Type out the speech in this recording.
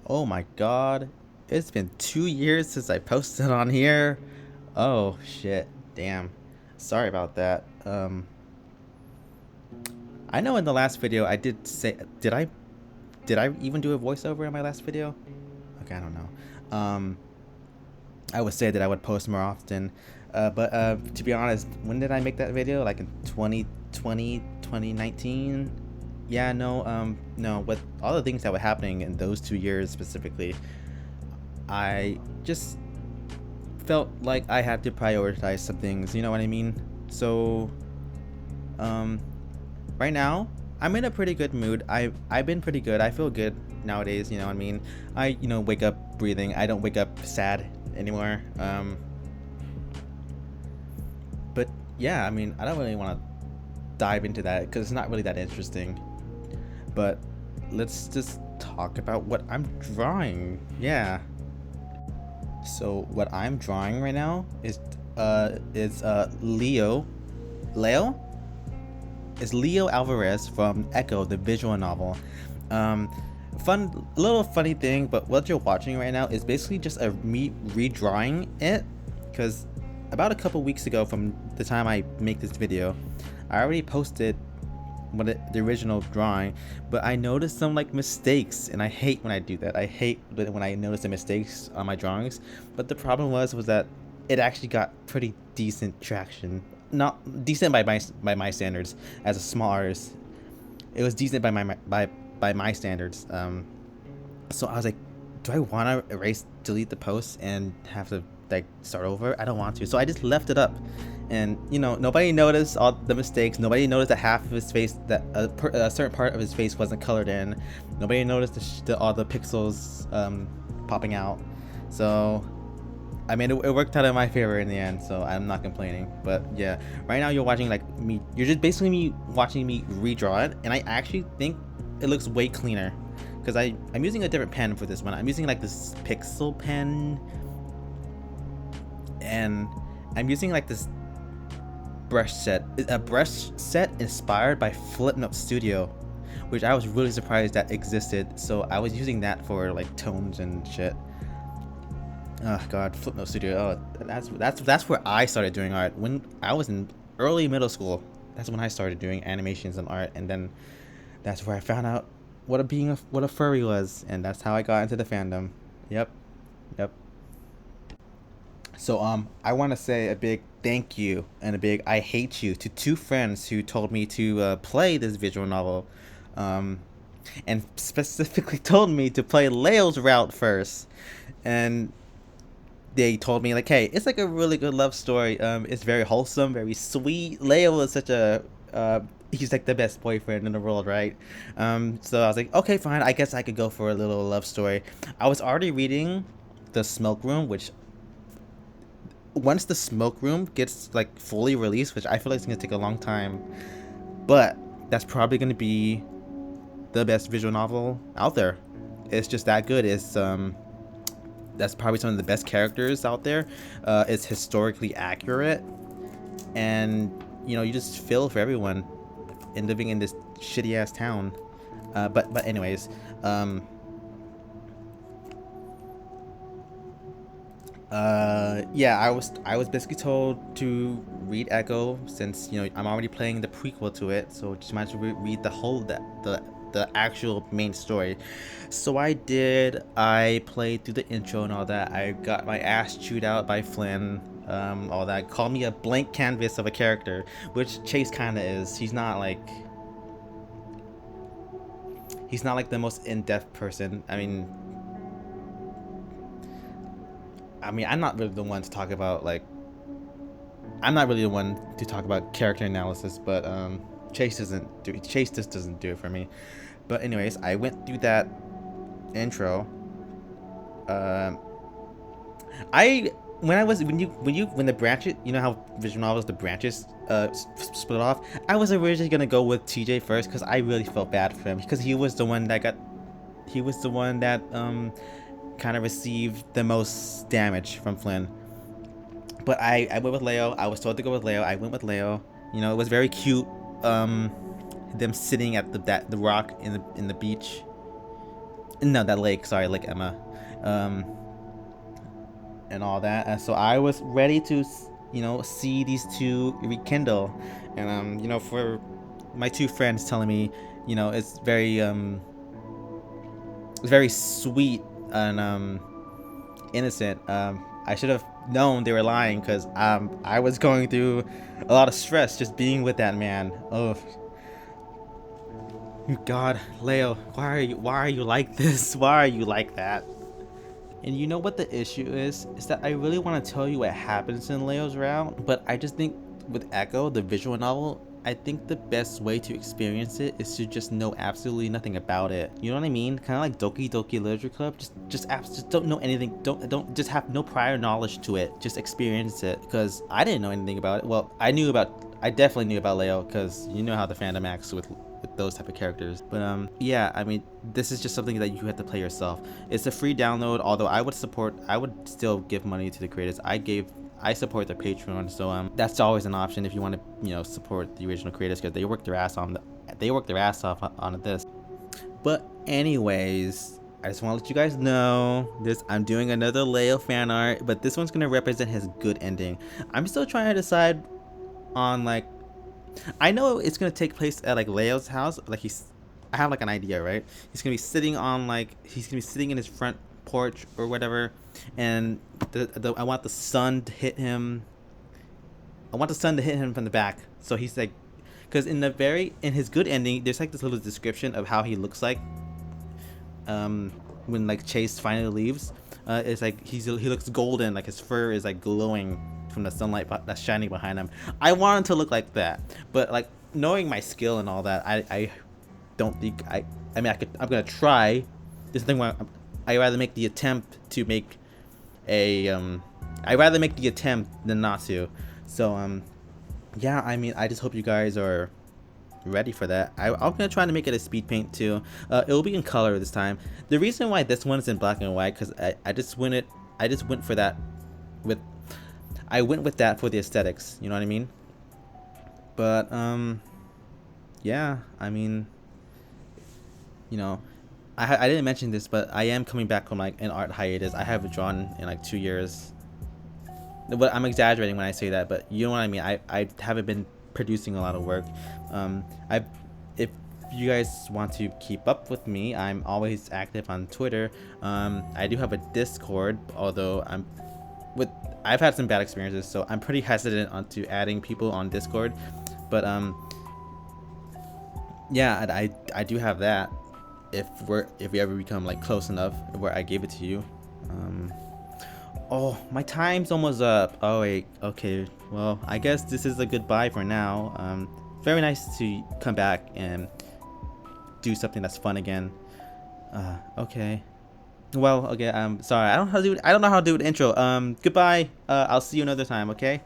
Oh my god. It's been 2 years since I posted on here. Oh shit. Damn. Sorry about that. I know in the last video I did say did I even do a voiceover in my last video? Okay, I don't know. I would say that I would post more often. But to be honest, when did I make that video? Like in 2020, 2019? Yeah, no, with all the things that were happening in those 2 years specifically, I just felt like I had to prioritize some things, you know what I mean? So, um, right now, I'm in a pretty good mood. I've been pretty good. I feel good nowadays, you know what I mean? I wake up breathing. I don't wake up sad anymore. But yeah, I mean, I don't really want to dive into that because it's not really that interesting. But let's just talk about what I'm drawing. Yeah. So what I'm drawing right now is Leo is Leo Alvarez from Echo, the visual novel. Um, fun little funny thing, but what you're watching right now is basically just me redrawing it, because about a couple weeks ago from the time I make this video, I already posted the original drawing, but I noticed some like mistakes, and I hate when I do that. I hate when I notice the mistakes on my drawings. But the problem was that it actually got pretty decent traction. Not decent by my standards as a small artist. It was decent by my standards. So I was like, do I want to delete the post and have to like start over? I don't want to. So I just left it up, and nobody noticed all the mistakes. Nobody noticed that half of his face, that a certain part of his face wasn't colored in. Nobody noticed all the pixels popping out. So I mean, it worked out in my favor in the end, so I'm not complaining. But yeah, right now you're watching like me. You're just basically me watching me redraw it, and I actually think it looks way cleaner because I'm using a different pen for this one. I'm using like this pixel pen, and I'm using like this a brush set inspired by Flipnote Studio, which I was really surprised that existed. So I was using that for like tones and shit. Oh god, Flipnote Studio. Oh, that's where I started doing art when I was in early middle school. That's when I started doing animations and art, and then that's where I found out what a furry was, and that's how I got into the fandom. Yep, yep. So I want to say a big thank you and a big I hate you to two friends who told me to play this visual novel, um, and specifically told me to play Leo's route first, and they told me like, hey, it's like a really good love story. It's very wholesome, very sweet. Leo is such a he's like the best boyfriend in the world, right? So I was like, okay, fine. I guess I could go for a little love story. I was already reading The Smoke Room, which once The Smoke Room gets like fully released, which I feel like it's gonna take a long time, but that's probably gonna be the best visual novel out there. It's just that good. It's that's probably some of the best characters out there. It's historically accurate, and you just feel for everyone in living in this shitty ass town. But anyways, yeah, I was basically told to read Echo since I'm already playing the prequel to it, so just might as well read the actual main story. So I did. I played through the intro and all that. I got my ass chewed out by Flynn. All that. Called me a blank canvas of a character, which Chase kind of is. He's not like the most in-depth person. I mean, I'm not really the one to talk about character analysis, but Chase just doesn't do it for me. But anyways, I went through that intro. Um, I when the branches, how visual novels, the branches split off. I was originally gonna go with TJ first because I really felt bad for him because he was the one that kind of received the most damage from Flynn. But I went with Leo. I was told to go with Leo. I went with Leo. It was very cute. Them sitting at the rock in the beach. No, that lake. Sorry, Lake Emma. Um, and all that. And so I was ready to, see these two rekindle. And for my two friends telling me, it's very sweet and innocent. I should have known they were lying because I was going through a lot of stress just being with that man. Oh God, Leo, why are you like this? Why are you like that? And you know what the issue is? Is that I really want to tell you what happens in Leo's route, but I just think with Echo, the visual novel, I think the best way to experience it is to just know absolutely nothing about it. You know what I mean? Kind of like Doki Doki Literature Club. Just don't know anything. Don't just have no prior knowledge to it. Just experience it. Because I didn't know anything about it. Well, I definitely knew about Leo because you know how the fandom acts with those type of characters. But yeah, I mean, this is just something that you have to play yourself. It's a free download, although I would still give money to the creators. I support their Patreon, so that's always an option if you want to support the original creators because they work their ass off on this. But anyways, I just want to let you guys know I'm doing another Leo fan art, but this one's gonna represent his good ending. I'm still trying to decide on like, I know it's gonna take place at like Leo's house. I have like an idea, right? He's gonna be sitting in his front porch or whatever, and I want the sun to hit him. I want the sun to hit him from the back. So he's like, because in his good ending, there's like this little description of how he looks like, when like Chase finally leaves. It's like he looks golden, like his fur is like glowing from the sunlight that's shining behind him. I want him to look like that, but like knowing my skill and all that, I don't think I'm gonna try. This thing where I rather make the attempt to make I rather make the attempt than not to. So yeah, I mean, I just hope you guys are ready for that. I'm gonna try to make it a speed paint too. It will be in color this time. The reason why this one is in black and white, because I just went for that with that for the aesthetics, you know what I mean? But yeah, I mean, I didn't mention this, but I am coming back from like an art hiatus. I haven't drawn in like 2 years. But I'm exaggerating when I say that, but you know what I mean. I haven't been producing a lot of work. If you guys want to keep up with me, I'm always active on Twitter. I do have a Discord, although I've had some bad experiences, so I'm pretty hesitant onto adding people on Discord. But yeah, I do have that. If we ever become like close enough where I gave it to you. Oh, my time's almost up. Oh wait, okay. Well, I guess this is a goodbye for now. Very nice to come back and do something that's fun again. Okay. Well, okay. Sorry. I don't know how to do an intro. Goodbye. I'll see you another time. Okay.